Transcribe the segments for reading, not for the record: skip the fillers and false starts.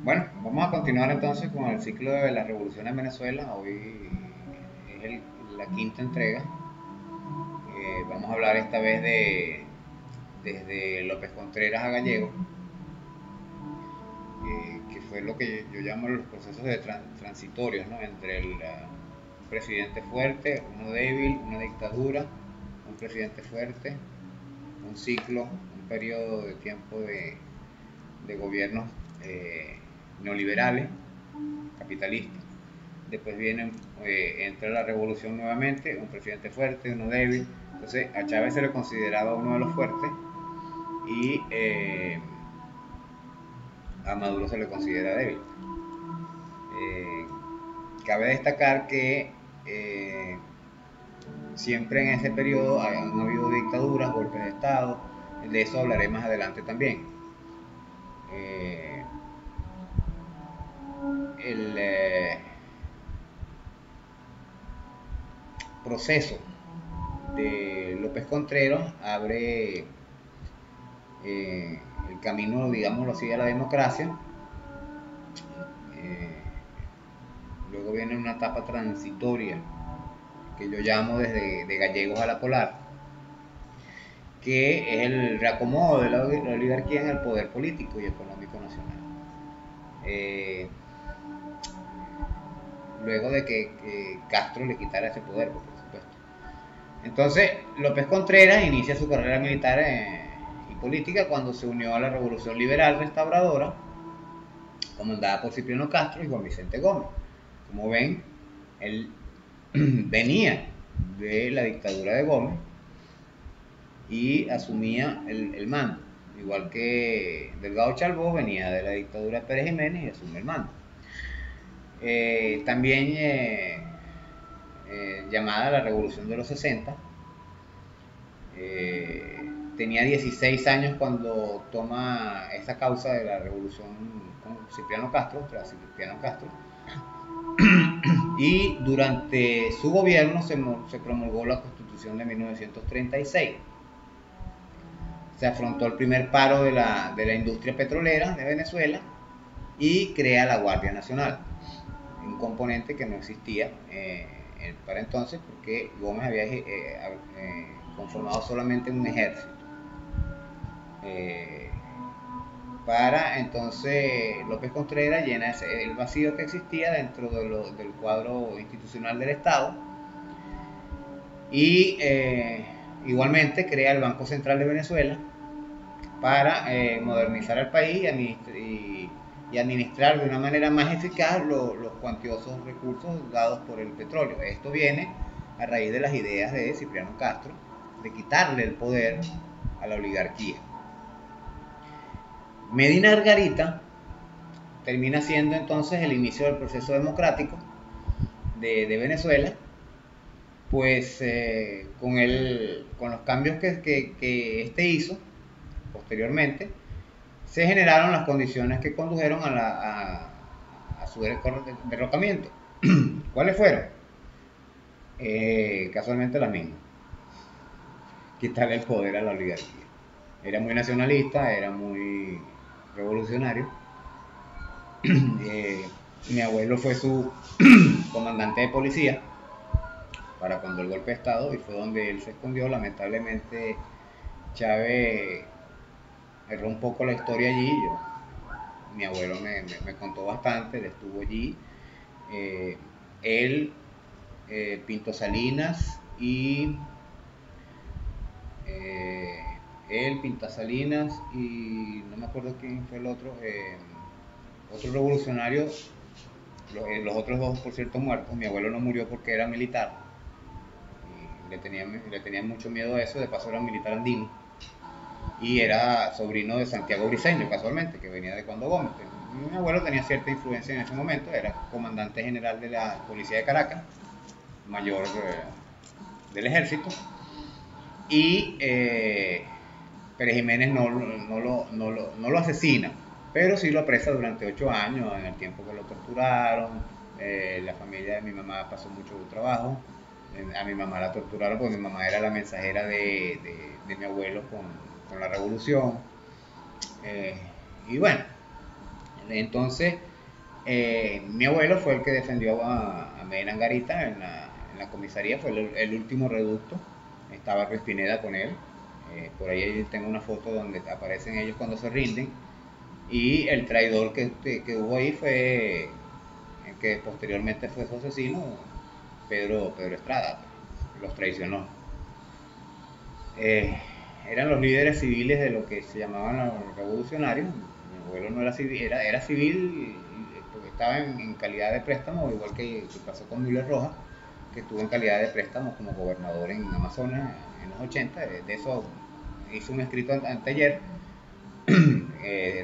Bueno, vamos a continuar entonces con el ciclo de la revolución en Venezuela. Hoy es la quinta entrega. Vamos a hablar esta vez de desde López Contreras a Gallego, que fue lo que yo llamo los procesos de transitorios, ¿no? Entre un presidente fuerte, uno débil, una dictadura, un presidente fuerte, un ciclo, un periodo de tiempo de gobiernos neoliberales, capitalistas. Después entra la revolución nuevamente, un presidente fuerte, uno débil. Entonces a Chávez se le consideraba uno de los fuertes y a Maduro se le considera débil. Eh, Cabe destacar que eh, siempre en ese periodo han habido dictaduras, golpes de Estado, de eso hablaré más adelante también. Eh, el proceso de López Contreras abre el camino, digámoslo así, a la democracia. Eh, Luego viene una etapa transitoria que yo llamo desde de Gallegos a la Polar, que es el reacomodo de la oligarquía en el poder político y económico nacional. Eh, Luego de que Castro le quitara ese poder, por supuesto. Entonces, López Contreras inicia su carrera militar y política cuando se unió a la Revolución Liberal Restauradora, comandada por Cipriano Castro y Juan Vicente Gómez. Como ven, él venía de la dictadura de Gómez y asumía el mando, igual que Delgado Chalbó venía de la dictadura de Pérez Jiménez y asume el mando. También llamada la Revolución de los 60, eh, tenía 16 años cuando toma esa causa de la revolución con Cipriano Castro, tras Cipriano Castro, y durante su gobierno se promulgó la Constitución de 1936. Se afrontó el primer paro de la industria petrolera de Venezuela y crea la Guardia Nacional, un componente que no existía para entonces porque Gómez había conformado solamente un ejército. Eh, para entonces López Contreras llena el vacío que existía dentro del cuadro institucional del Estado y igualmente crea el Banco Central de Venezuela para modernizar el país y administrar de una manera más eficaz los cuantiosos recursos dados por el petróleo. Esto viene a raíz de las ideas de Cipriano Castro de quitarle el poder a la oligarquía. Medina Argarita termina siendo entonces el inicio del proceso democrático de Venezuela, pues con los cambios que este hizo posteriormente, se generaron las condiciones que condujeron a su derrocamiento. ¿Cuáles fueron? Casualmente las mismas. Quitarle el poder a la oligarquía. Era muy nacionalista, era muy revolucionario. Mi abuelo fue su comandante de policía para cuando el golpe de Estado y fue donde él se escondió. Lamentablemente Chávez erró un poco la historia allí. Mi abuelo me contó bastante, él estuvo allí. Eh, él, Pinto Salinas y eh, Pinta Salinas y no me acuerdo quién fue el otro revolucionario, los otros dos por cierto muertos. Mi abuelo no murió porque era militar y le tenía mucho miedo a eso, de paso era un militar andino y era sobrino de Santiago Briceño casualmente, que venía de Cuando Gómez. Mi abuelo tenía cierta influencia en ese momento, era comandante general de la policía de Caracas, mayor del ejército, y Pérez Jiménez no lo asesina, pero sí lo apresa durante 8 años, en el tiempo que lo torturaron. La familia de mi mamá pasó mucho trabajo. A mi mamá la torturaron porque mi mamá era la mensajera de mi abuelo con la revolución. Y bueno, Entonces, mi abuelo fue el que defendió a Medina Angarita en la comisaría, fue el último reducto. Estaba Ruiz Pineda con él. Por ahí tengo una foto donde aparecen ellos cuando se rinden. Y el traidor que hubo ahí fue el que posteriormente fue su asesino, Pedro Estrada. Los traicionó. Eh, Eran los líderes civiles de lo que se llamaban los revolucionarios. Mi abuelo no era civil, era civil porque estaba en calidad de préstamo, igual que pasó con Müller Rojas, que estuvo en calidad de préstamo como gobernador en Amazonas en los 80. De eso hizo un escrito anteayer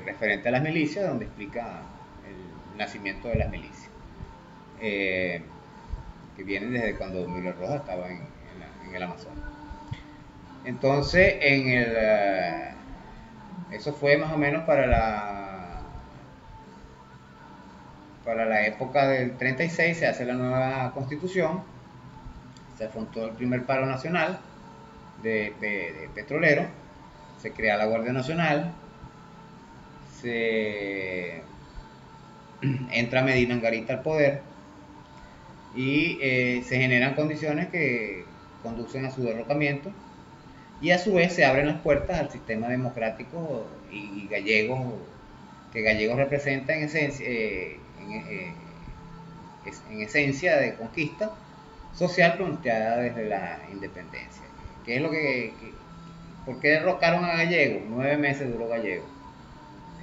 referente a las milicias, donde explica el nacimiento de las milicias, que vienen desde cuando Müller Rojas estaba en el Amazonas. Entonces, eso fue más o menos para la época del 36, se hace la nueva constitución, se afrontó el primer paro nacional de petrolero, se crea la Guardia Nacional, entra Medina Angarita al poder y se generan condiciones que conducen a su derrocamiento, y a su vez se abren las puertas al sistema democrático y gallego, que Gallegos representa en esencia de conquista social planteada desde la independencia. ¿Qué es lo ¿Por qué derrocaron a Gallegos? 9 meses duró Gallegos.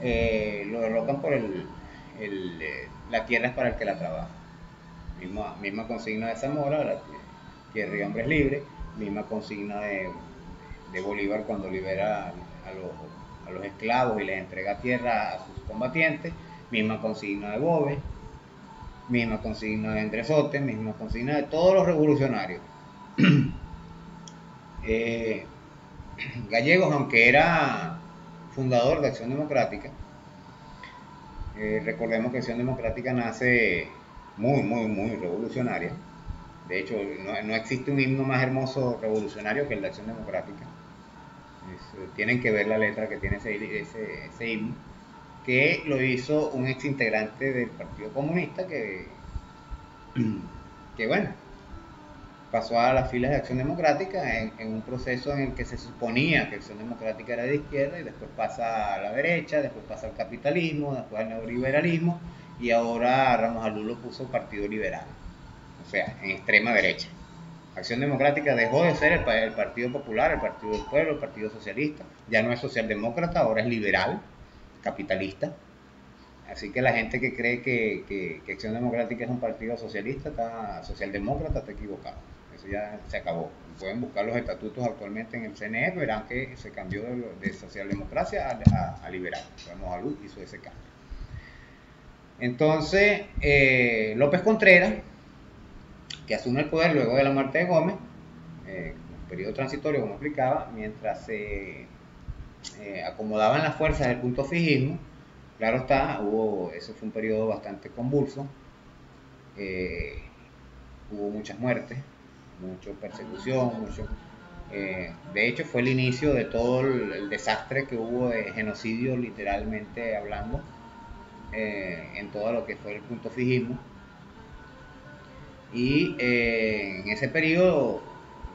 Lo derrocan por la tierra es para el que la trabaja. Misma consigna de Zamora, la tierra y hombres libres, misma consigna de Bolívar cuando libera a los esclavos y les entrega tierra a sus combatientes, misma consigna de Boves, misma consigna de Endresote, misma consigna de todos los revolucionarios. Gallegos, aunque era fundador de Acción Democrática, recordemos que Acción Democrática nace muy revolucionaria. De hecho, no existe un himno más hermoso revolucionario que el de Acción Democrática. Tienen que ver la letra que tiene ese himno, que lo hizo un ex integrante del Partido Comunista que bueno, pasó a las filas de Acción Democrática en un proceso en el que se suponía que Acción Democrática era de izquierda, y después pasa a la derecha, después pasa al capitalismo, después al neoliberalismo, y ahora Ramos Alú lo puso Partido Liberal, o sea, en extrema derecha. Acción Democrática dejó de ser el Partido Popular, el Partido del Pueblo, el Partido Socialista. Ya no es socialdemócrata, ahora es liberal, capitalista. Así que la gente que cree que Acción Democrática es un partido socialista, socialdemócrata, está equivocado. Eso ya se acabó. Pueden buscar los estatutos actualmente en el CNE, verán que se cambió de socialdemocracia a liberal. Ramos Alú hizo ese cambio. Entonces, López Contreras, que asume el poder luego de la muerte de Gómez, un periodo transitorio, como explicaba, mientras se acomodaban las fuerzas del punto fijismo. Claro está, eso fue un periodo bastante convulso, hubo muchas muertes, mucha persecución, de hecho fue el inicio de todo el desastre que hubo de genocidio, literalmente hablando, en todo lo que fue el punto fijismo. Y en ese periodo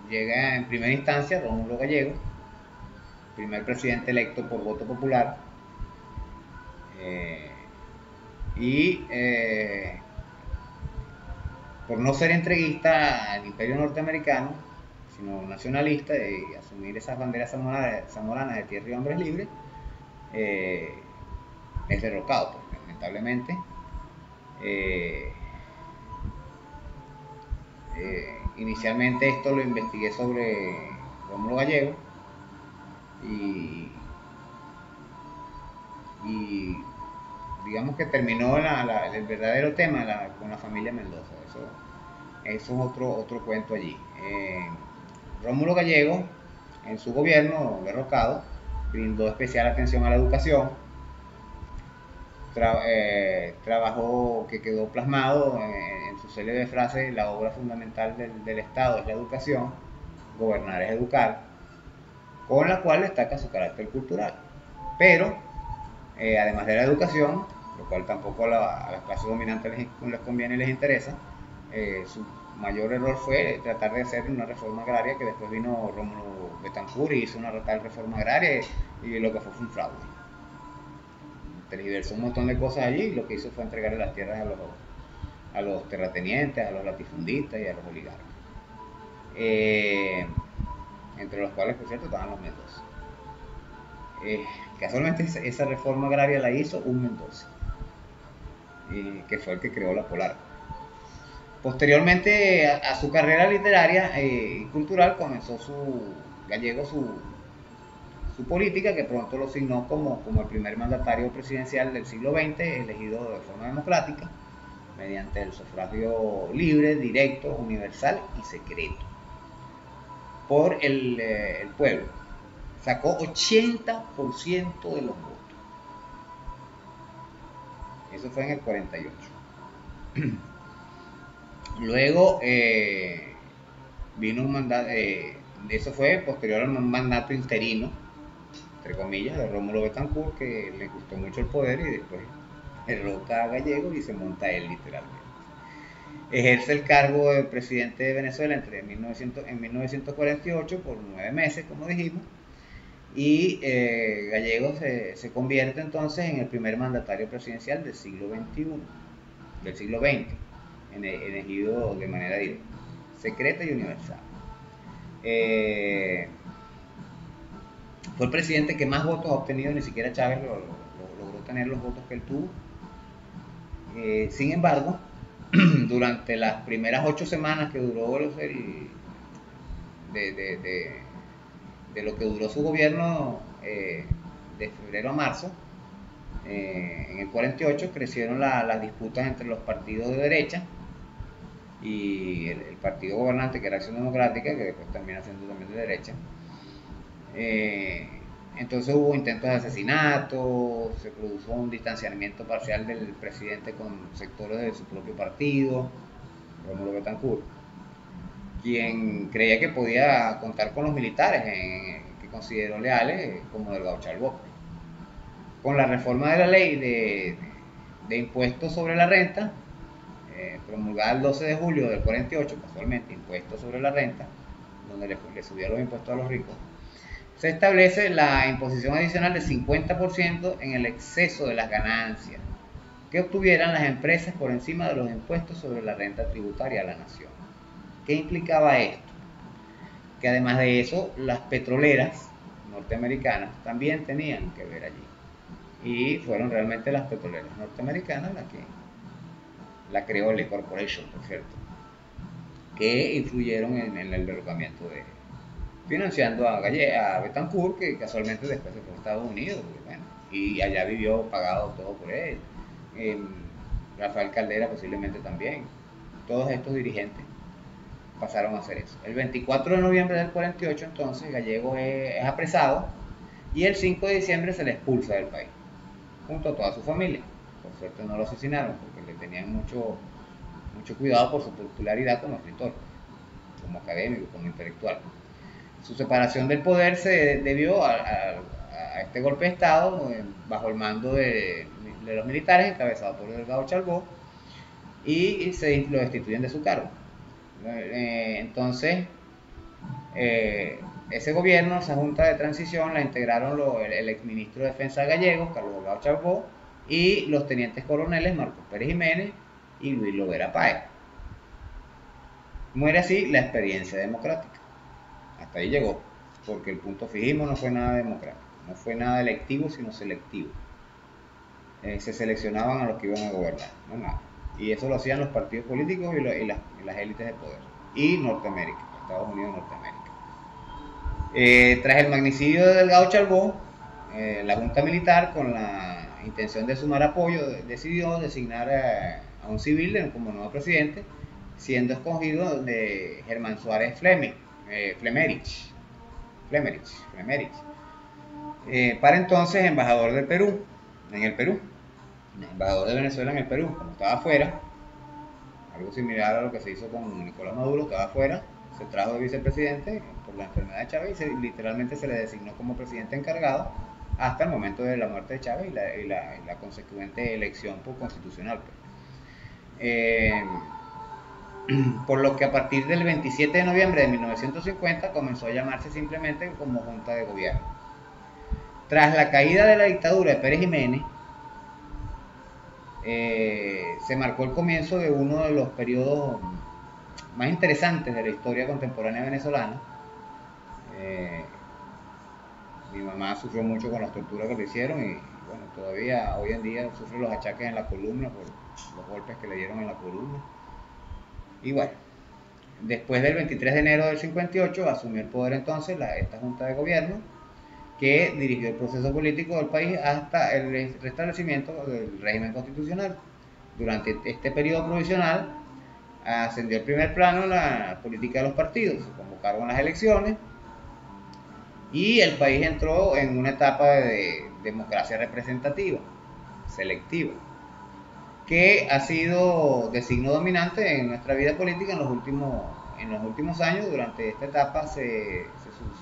llega en primera instancia Rómulo Gallegos, primer presidente electo por voto popular, por no ser entreguista al imperio norteamericano, sino nacionalista, y asumir esas banderas zamoranas de tierra y hombres libres, es derrocado, pues, lamentablemente. Inicialmente esto lo investigué sobre Rómulo Gallegos y digamos que terminó el verdadero tema con la familia Mendoza. Eso es otro cuento allí. Rómulo Gallegos, en su gobierno derrocado, brindó especial atención a la educación. Trabajó, que quedó plasmado en su célebre frase: la obra fundamental del Estado es la educación, gobernar es educar, con la cual destaca su carácter cultural. Pero, además de la educación, lo cual tampoco a las clases dominantes les conviene y les interesa. Su mayor error fue tratar de hacer una reforma agraria, que después vino Rómulo Betancourt y hizo una tal reforma agraria, y lo que fue un fraude. Tergiversó un montón de cosas allí, y lo que hizo fue entregarle las tierras a los terratenientes, a los latifundistas y a los oligarcas, entre los cuales, por cierto, estaban los Mendoza. Casualmente esa reforma agraria la hizo un Mendoza, que fue el que creó la Polar. Posteriormente a su carrera literaria y cultural comenzó Gallego su política, que pronto lo signó como el primer mandatario presidencial del siglo XX, elegido de forma democrática, mediante el sufragio libre, directo, universal y secreto por el pueblo. Sacó 80% de los votos. Eso fue en el 48. Luego vino un mandato, eso fue posterior al mandato interino, entre comillas, de Rómulo Betancourt, que le gustó mucho el poder y después derroca a Gallego y se monta él literalmente. Ejerce el cargo de presidente de Venezuela en 1948 por 9 meses, como dijimos, y Gallego se convierte entonces en el primer mandatario presidencial del siglo XXI, del siglo XX, elegido de manera directa, secreta y universal. Fue el presidente que más votos ha obtenido, ni siquiera Chávez logró tener los votos que él tuvo. Sin embargo, durante las primeras 8 semanas que duró de lo que duró su gobierno, de febrero a marzo, en el 48 crecieron las disputas entre los partidos de derecha y el partido gobernante, que era Acción Democrática, que después termina siendo también de derecha. Entonces hubo intentos de asesinato, se produjo un distanciamiento parcial del presidente con sectores de su propio partido, Rómulo Betancourt, quien creía que podía contar con los militares, que consideró leales, como Delgado Chalbó. Con la reforma de la ley de impuestos sobre la renta, promulgada el 12 de julio del 48, casualmente, impuestos sobre la renta, donde le subieron los impuestos a los ricos, se establece la imposición adicional del 50% en el exceso de las ganancias que obtuvieran las empresas por encima de los impuestos sobre la renta tributaria a la nación. ¿Qué implicaba esto? Que además de eso, las petroleras norteamericanas también tenían que ver allí. Y fueron realmente las petroleras norteamericanas las que la creó Lee Corporation, por cierto, que influyeron en el derrocamiento de financiando a Betancourt, que casualmente después se fue a Estados Unidos, bueno, y allá vivió pagado todo por él. Rafael Caldera posiblemente también. Todos estos dirigentes pasaron a hacer eso. El 24 de noviembre del 48 entonces Gallego es apresado y el 5 de diciembre se le expulsa del país, junto a toda su familia. Por suerte no lo asesinaron porque le tenían mucho cuidado por su popularidad como escritor, como académico, como intelectual. Su separación del poder se debió a este golpe de Estado bajo el mando de los militares encabezados por Delgado Chalbó, y lo destituyen de su cargo. Entonces, ese gobierno, esa junta de transición, la integraron el exministro de Defensa Gallego, Carlos Delgado Chalbó, y los tenientes coroneles Marcos Pérez Jiménez y Luis Lovera Páez. Muere así la experiencia democrática. Hasta ahí llegó, porque el punto fijismo no fue nada democrático, no fue nada electivo, sino selectivo. Se seleccionaban a los que iban a gobernar, no nada. Y eso lo hacían los partidos políticos y las élites de poder. Y Norteamérica, Estados Unidos y Norteamérica. Tras el magnicidio de Delgado Chalbó, la Junta Militar, con la intención de sumar apoyo, decidió designar a un civil como nuevo presidente, siendo escogido de Germán Suárez Flemerich, para entonces embajador del Perú, en el Perú, embajador de Venezuela en el Perú. Como estaba afuera, algo similar a lo que se hizo con Nicolás Maduro, estaba afuera, se trajo de vicepresidente por la enfermedad de Chávez y literalmente se le designó como presidente encargado hasta el momento de la muerte de Chávez y la consecuente elección por constitucional. Pues. Por lo que a partir del 27 de noviembre de 1950 comenzó a llamarse simplemente como Junta de Gobierno. Tras la caída de la dictadura de Pérez Jiménez, se marcó el comienzo de uno de los periodos más interesantes de la historia contemporánea venezolana. Mi mamá sufrió mucho con las torturas que le hicieron y bueno, todavía hoy en día sufre los achaques en la columna por los golpes que le dieron en la columna. Y bueno, después del 23 de enero del 58 asumió el poder entonces esta Junta de Gobierno, que dirigió el proceso político del país hasta el restablecimiento del régimen constitucional. Durante este periodo provisional ascendió al primer plano la política de los partidos, se convocaron las elecciones y el país entró en una etapa de democracia representativa, selectiva, que ha sido de signo dominante en nuestra vida política en los últimos años. Durante esta etapa se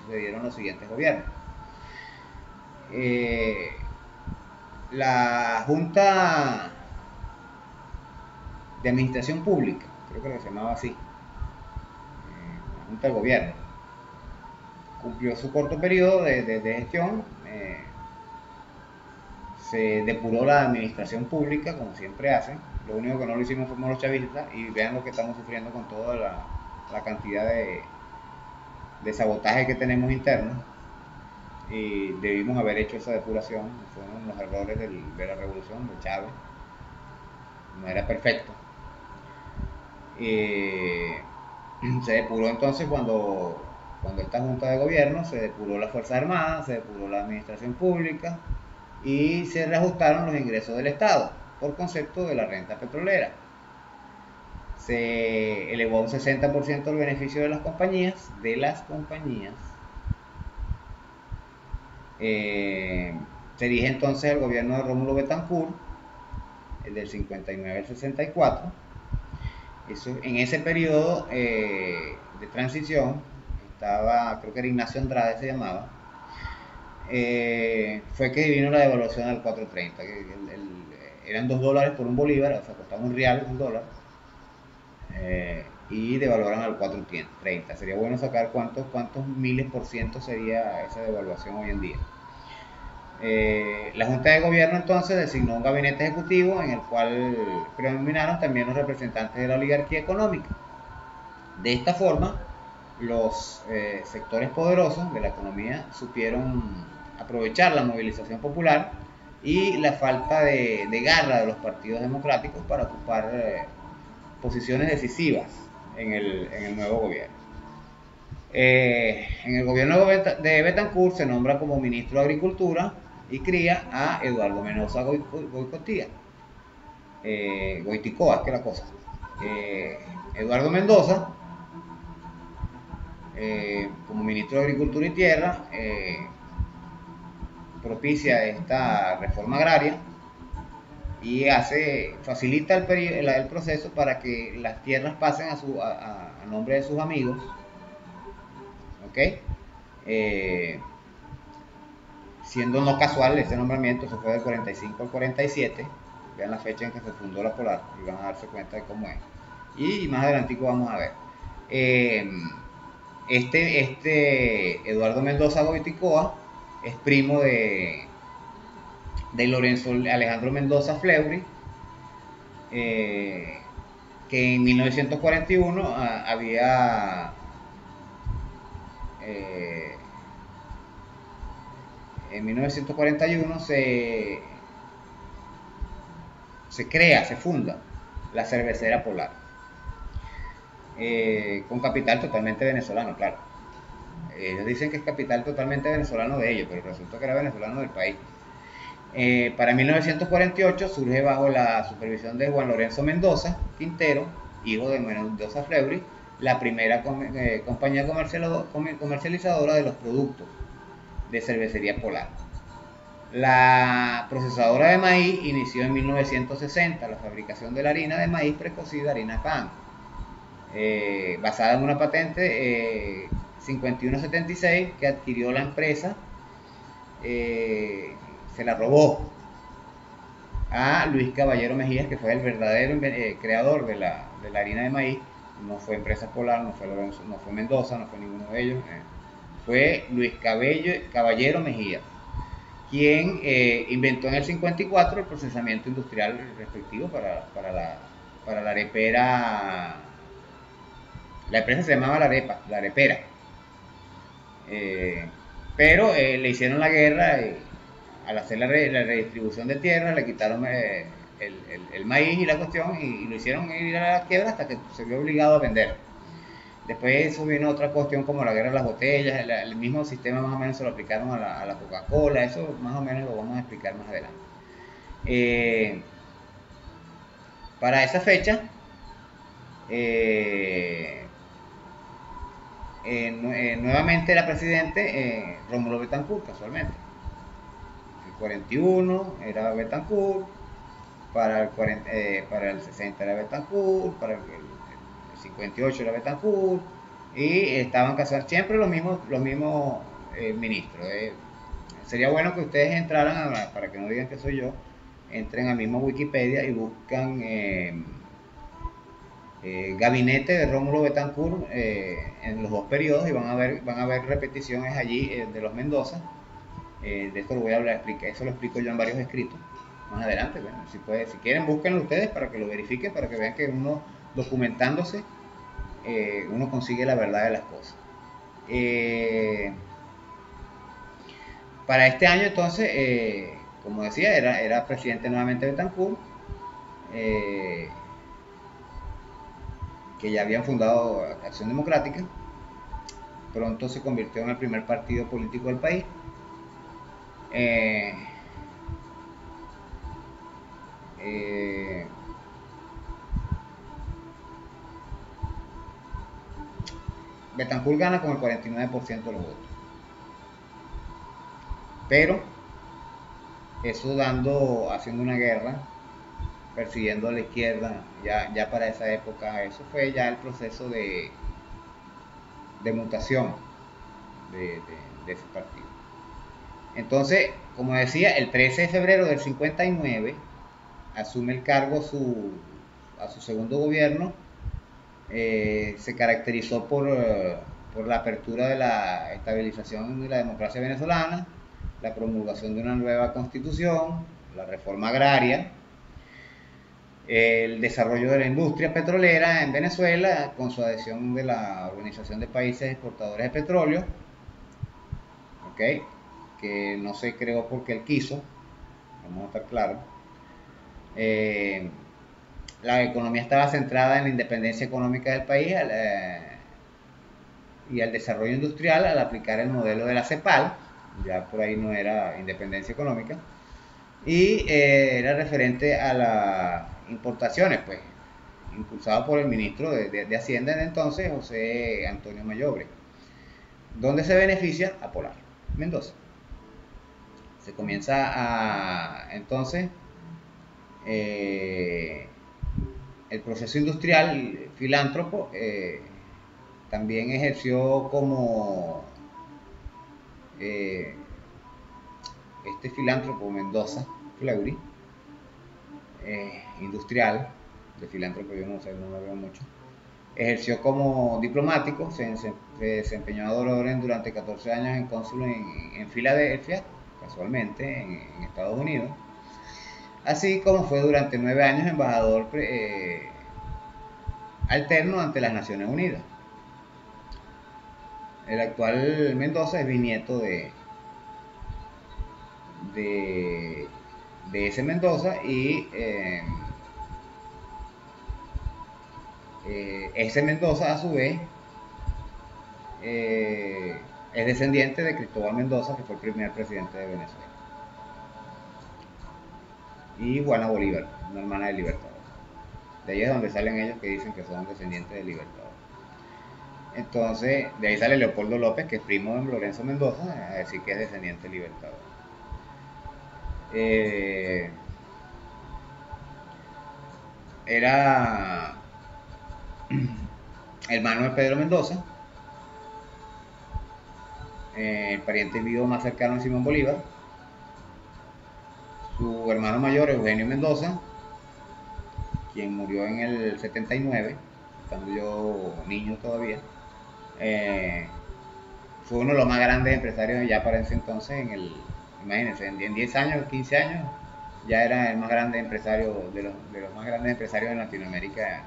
sucedieron los siguientes gobiernos. La Junta de Administración Pública, creo que se llamaba así, la Junta de Gobierno, cumplió su corto periodo de gestión. Se depuró la administración pública, como siempre hacen. Lo único que no lo hicimos fuimos los chavistas, y vean lo que estamos sufriendo con toda la cantidad de sabotaje que tenemos interno. Y debimos haber hecho esa depuración. Fueron los errores de la revolución de Chávez. No era perfecto. Se depuró entonces cuando esta Junta de Gobierno, se depuró las Fuerzas Armadas, se depuró la administración pública y se reajustaron los ingresos del Estado por concepto de la renta petrolera. Se elevó un 60% el beneficio de las compañías. Se dirige entonces el gobierno de Rómulo Betancourt, el del 59 al 64. En ese periodo de transición estaba, creo que era Ignacio Andrade se llamaba, fue que vino la devaluación al 4.30, eran $2 por un bolívar, o sea, costaba un real, un dólar, y devaluaron al 4.30. Sería bueno sacar cuántos miles por ciento sería esa devaluación hoy en día. La Junta de Gobierno entonces designó un gabinete ejecutivo en el cual predominaron también los representantes de la oligarquía económica. De esta forma, los sectores poderosos de la economía supieron aprovechar la movilización popular y la falta de garra de los partidos democráticos para ocupar posiciones decisivas en el nuevo gobierno. En el gobierno de Betancourt se nombra como ministro de Agricultura y Cría a Eduardo Mendoza Goiticoa, es que la cosa. Eduardo Mendoza, como ministro de Agricultura y Tierra, propicia esta reforma agraria y facilita el proceso para que las tierras pasen a nombre de sus amigos. ¿Okay? Siendo no casual este nombramiento, se fue del 45 al 47. Vean la fecha en que se fundó la Polar y van a darse cuenta de cómo es. Y más adelantico vamos a ver. Este Eduardo Mendoza Goiticoa es primo de Lorenzo Alejandro Mendoza Fleury, que en 1941 en 1941 se funda la Cervecera Polar, con capital totalmente venezolano, claro. Ellos dicen que es capital totalmente venezolano de ellos, pero resulta que era venezolano del país. Para 1948 surge bajo la supervisión de Juan Lorenzo Mendoza Quintero, hijo de Mendoza Fleury, la primera compañía comercializadora de los productos de cervecería Polar. La procesadora de maíz inició en 1960 la fabricación de la harina de maíz precocida, harina pan, basada en una patente 5176 que adquirió la empresa eh, se la robó a Luis Caballero Mejías, que fue el verdadero creador de la harina de maíz. No fue Empresa Polar, no fue Lorenzo, no fue Mendoza, no fue ninguno de ellos. Fue Luis Caballero Mejía, quien inventó en el 54 el procesamiento industrial respectivo para la arepera. La empresa se llamaba La Arepera. Eh, pero le hicieron la guerra y al hacer la redistribución de tierras le quitaron el maíz y la cuestión y lo hicieron ir a la quiebra hasta que se vio obligado a vender. Después eso vino otra cuestión como la guerra de las botellas, el mismo sistema más o menos se lo aplicaron a la Coca-Cola, eso más o menos lo vamos a explicar más adelante. Eh, para esa fecha, eh, nuevamente era presidente Rómulo Betancourt, casualmente. El 41 era Betancourt, para el 60 era Betancourt, para el 58 era Betancourt, y estaban casados siempre los mismos ministros. Sería bueno que ustedes entraran, para que no digan que soy yo, entren a mismo Wikipedia y buscan gabinete de Rómulo Betancourt en los dos periodos y van a ver repeticiones allí de los Mendoza. De esto lo voy a hablar, eso lo explico yo en varios escritos más adelante. Bueno, si quieren búsquenlo ustedes para que lo verifiquen, para que vean que uno documentándose uno consigue la verdad de las cosas. Para este año entonces, como decía, era presidente nuevamente Betancourt, que ya habían fundado Acción Democrática. Pronto se convirtió en el primer partido político del país. Betancourt gana con el 49% de los votos. Pero eso haciendo una guerra, persiguiendo a la izquierda, ya para esa época, eso fue ya el proceso de mutación de ese partido. Entonces, como decía, el 13 de febrero del 59 asume el cargo a su segundo gobierno. Se caracterizó por la apertura de la estabilización de la democracia venezolana, la promulgación de una nueva constitución, la reforma agraria, el desarrollo de la industria petrolera en Venezuela con su adhesión de la Organización de Países Exportadores de Petróleo, ¿okay? Que no se creó porque él quiso, vamos a estar claros. La economía estaba centrada en la independencia económica del país y al desarrollo industrial al aplicar el modelo de la CEPAL, ya por ahí no era independencia económica, y era referente a las importaciones, pues, impulsado por el ministro de Hacienda en entonces, José Antonio Mayobre. ¿Dónde se beneficia? A Polar, Mendoza. Se comienza entonces el proceso industrial. Filántropo, también ejerció como este filántropo Mendoza Fleury, industrial, de filántropo yo no sé, no lo veo mucho. Ejerció como diplomático, se desempeñó durante 14 años en cónsul en Filadelfia, casualmente, en Estados Unidos, así como fue durante 9 años embajador alterno ante las Naciones Unidas. El actual Mendoza es bisnieto de ese Mendoza y ese Mendoza a su vez es descendiente de Cristóbal Mendoza, que fue el primer presidente de Venezuela, y Juana Bolívar, una hermana de Libertador. De ahí es donde salen ellos que dicen que son descendientes de Libertador. Entonces, de ahí sale Leopoldo López, que es primo de Lorenzo Mendoza, a decir que es descendiente de Libertador. Era hermano de Pedro Mendoza, el pariente vivo más cercano de Simón Bolívar. Su hermano mayor, Eugenio Mendoza, quien murió en el 79, estando yo niño todavía, fue uno de los más grandes empresarios ya para ese entonces, imagínense, en 10 años, 15 años, ya era el más grande empresario, de los más grandes empresarios en Latinoamérica,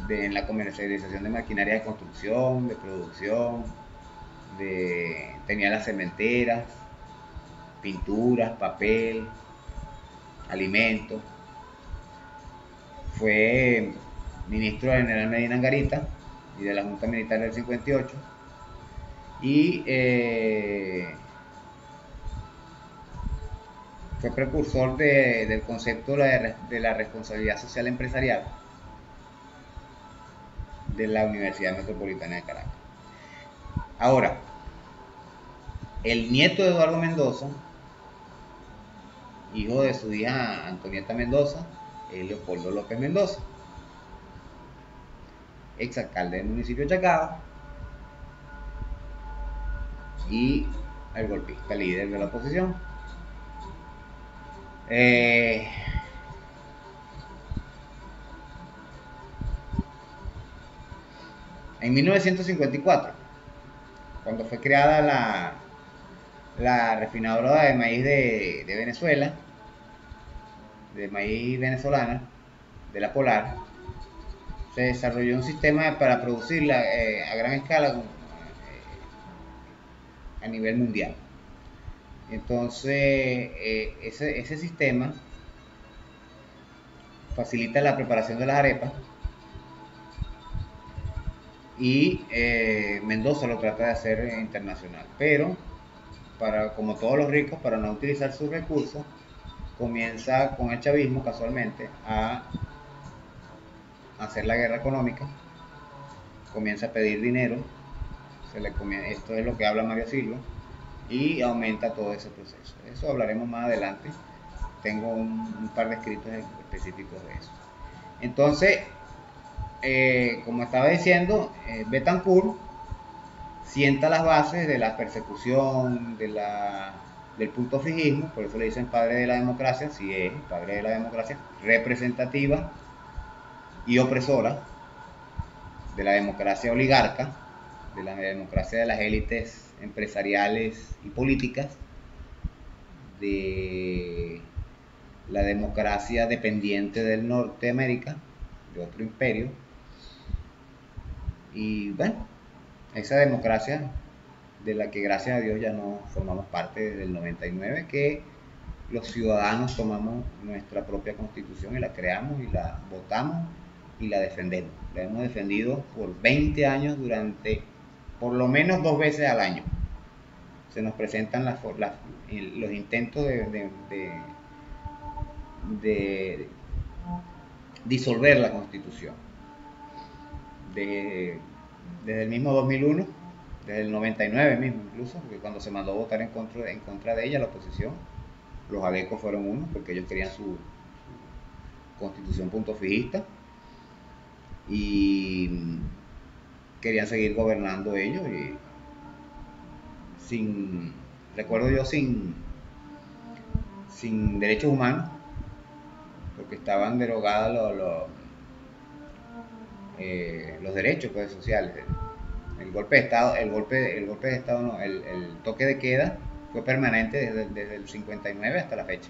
en la comercialización de maquinaria de construcción, de producción, tenía las cementeras, pinturas, papel, alimentos. Fue ministro del general Medina Angarita y de la Junta Militar del 58 y fue precursor del concepto de la responsabilidad social empresarial de la Universidad Metropolitana de Caracas. Ahora, el nieto de Eduardo Mendoza, hijo de su hija Antonieta Mendoza, es Leopoldo López Mendoza, exalcalde del municipio de Chacao y el golpista líder de la oposición. En 1954, cuando fue creada la refinadora de maíz de Venezuela, de maíz venezolana, de la Polar, se desarrolló un sistema para producirla a gran escala a nivel mundial. Entonces, ese sistema facilita la preparación de las arepas y Mendoza lo trata de hacer internacional, pero como todos los ricos, para no utilizar sus recursos, comienza con el chavismo casualmente a hacer la guerra económica, comienza a pedir dinero, esto es lo que habla Mario Silva, y aumenta todo ese proceso. Eso hablaremos más adelante, tengo un par de escritos específicos de eso. Entonces, como estaba diciendo, Betancourt sienta las bases de la persecución, del punto fijismo, por eso le dicen padre de la democracia, sí es padre de la democracia, representativa y opresora, de la democracia oligarca, de la democracia de las élites empresariales y políticas, de la democracia dependiente del Norteamérica, de otro imperio, y bueno, esa democracia de la que gracias a Dios ya no formamos parte desde el 99, que los ciudadanos tomamos nuestra propia constitución y la creamos y la votamos y la defendemos. La hemos defendido por 20 años durante por lo menos 2 veces al año. Se nos presentan los intentos de disolver la constitución. Desde el mismo 2001, desde el 99 mismo incluso, porque cuando se mandó a votar en contra de ella la oposición, los adecos fueron unos, porque ellos querían su constitución punto fijista y querían seguir gobernando ellos y sin derechos humanos, porque estaban derogados los derechos pues, sociales. El golpe de estado, no, el toque de queda fue permanente desde el 59 hasta la fecha,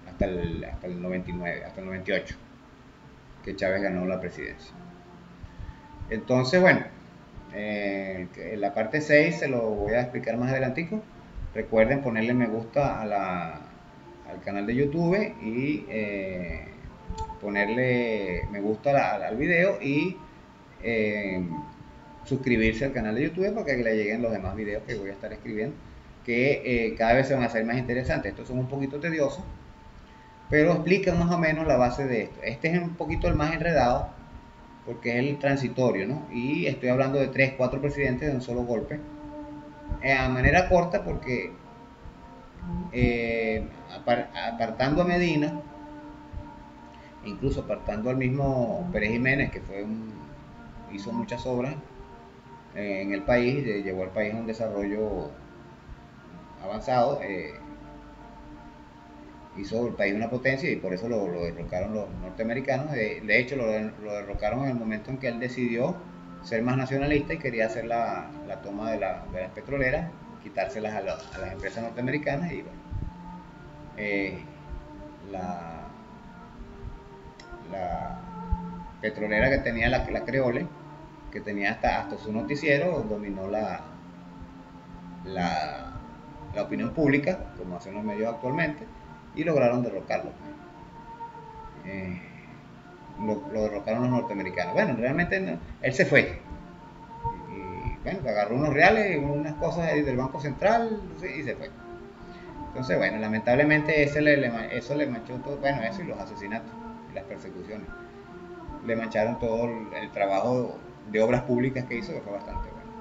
hasta el 99, hasta el 98, que Chávez ganó la presidencia. Entonces, bueno, en la parte 6 se lo voy a explicar más adelantico. Recuerden ponerle me gusta al canal de YouTube y ponerle me gusta al video y suscribirse al canal de YouTube para que le lleguen los demás videos que voy a estar escribiendo, que cada vez se van a hacer más interesantes. Estos son un poquito tediosos, pero explican más o menos la base de esto. Este es un poquito el más enredado porque es el transitorio, ¿no? Y estoy hablando de 3, 4 presidentes de un solo golpe, a manera corta, porque apartando a Medina, incluso apartando al mismo Pérez Jiménez, que hizo muchas obras en el país, llevó al país a un desarrollo avanzado, hizo el país una potencia y por eso lo derrocaron los norteamericanos. De hecho, lo derrocaron en el momento en que él decidió ser más nacionalista y quería hacer la toma de las petroleras, quitárselas a las empresas norteamericanas. Y bueno, la petrolera que tenía la Creole, que tenía hasta su noticiero, dominó la opinión pública, como hacen los medios actualmente, y lograron derrocarlo. Lo derrocaron los norteamericanos. Bueno, realmente no, él se fue. Y bueno, agarró unos reales, unas cosas del Banco Central, sí, y se fue. Entonces, bueno, lamentablemente eso le manchó todo, bueno, eso y los asesinatos y las persecuciones. Le mancharon todo el trabajo de obras públicas que hizo, que fue bastante bueno.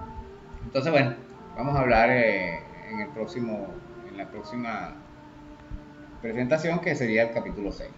Entonces, bueno, vamos a hablar en la próxima presentación, que sería el capítulo 6.